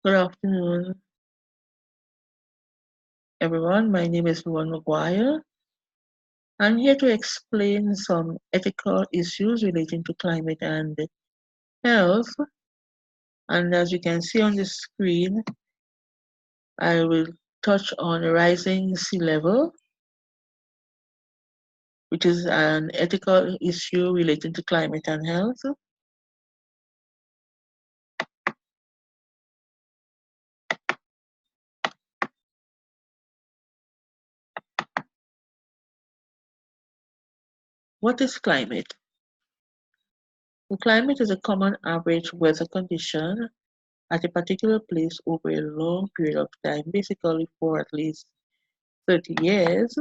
Good afternoon, everyone. My name is McGuire. I'm here to explain some ethical issues relating to climate and health. And as you can see on the screen, I will touch on rising sea level, which is an ethical issue relating to climate and health. What is climate? The climate is a common average weather condition at a particular place over a long period of time, basically for at least 30 years.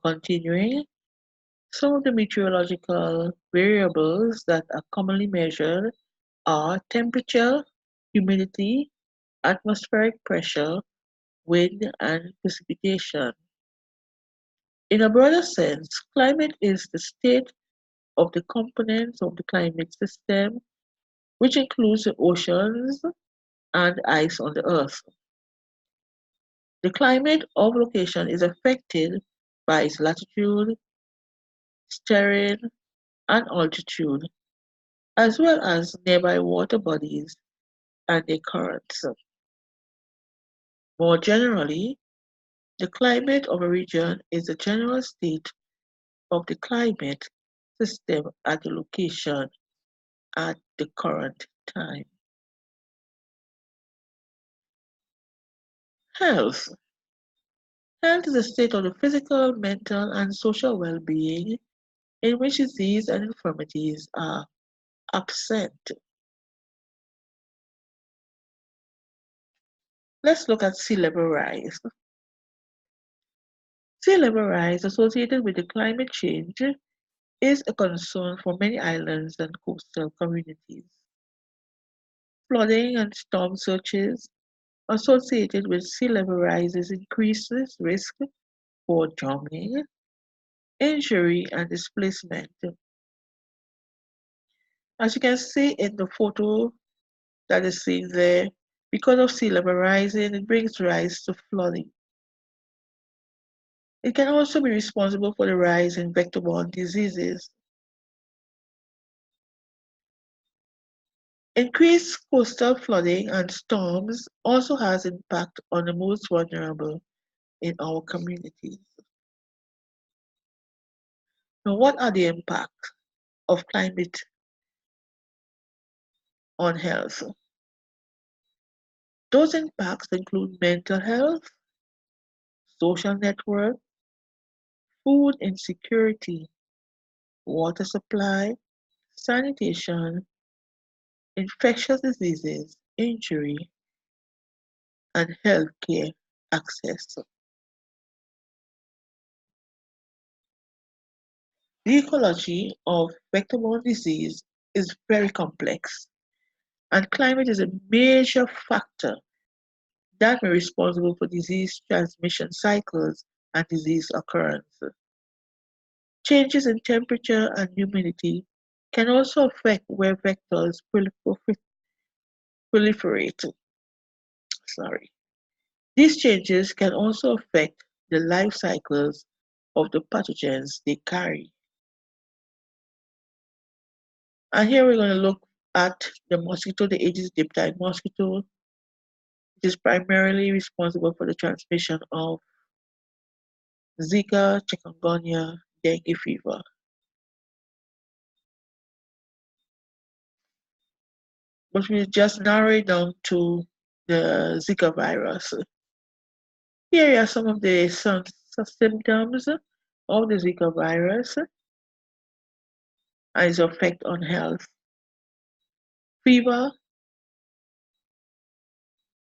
Continuing, some of the meteorological variables that are commonly measured are temperature, humidity, atmospheric pressure, wind, and precipitation. In a broader sense, climate is the state of the components of the climate system, which includes the oceans and ice on the Earth. The climate of location is affected by its latitude, terrain, and altitude, as well as nearby water bodies and their currents. More generally, the climate of a region is the general state of the climate system at the location at the current time. Health. Health is a state of the physical, mental, and social well-being in which disease and infirmities are absent. Let's look at sea level rise. Sea level rise associated with the climate change is a concern for many islands and coastal communities. Flooding and storm surges associated with sea level rises increases risk for drowning, injury, and displacement. As you can see in the photo that is seen there, because of sea level rising, it brings rise to flooding. It can also be responsible for the rise in vector-borne diseases. Increased coastal flooding and storms also has impact on the most vulnerable in our communities. Now, what are the impacts of climate on health? Those impacts include mental health, social network, food insecurity, water supply, sanitation, infectious diseases, injury, and healthcare access. The ecology of vector-borne disease is very complex, and climate is a major factor that may be responsible for disease transmission cycles and disease occurrence. Changes in temperature and humidity can also affect where vectors proliferate. Sorry. These changes can also affect the life cycles of the pathogens they carry. And here we're going to look at the mosquito, the Aedes aegypti mosquito, which is primarily responsible for the transmission of Zika, chikungunya, dengue fever. But we just narrow it down to the Zika virus. Here are some of the symptoms of the Zika virus and its effect on health. Fever,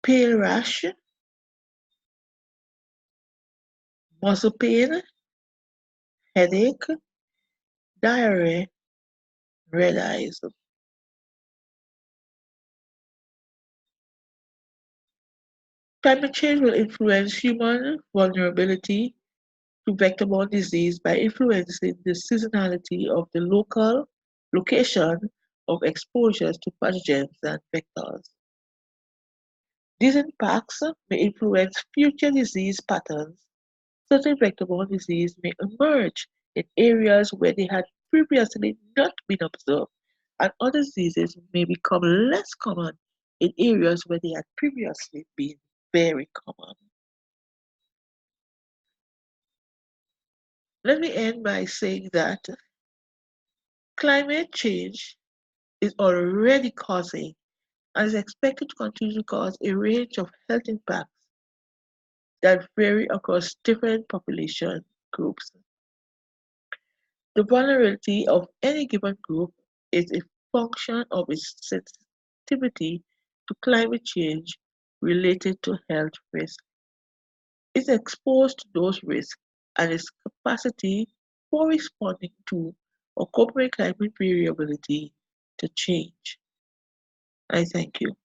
pale rash, muscle pain, headache, diarrhea, red eyes. Climate change will influence human vulnerability to vector-borne disease by influencing the seasonality of the location of exposures to pathogens and vectors. These impacts may influence future disease patterns. Certain vector-borne disease may emerge in areas where they had previously not been observed, and other diseases may become less common in areas where they had previously been very common. Let me end by saying that climate change is already causing and is expected to continue to cause a range of health impacts that vary across different population groups. The vulnerability of any given group is a function of its sensitivity to climate change related to health risk, is exposed to those risks, and its capacity for responding to or coping with climate variability to change. I thank you.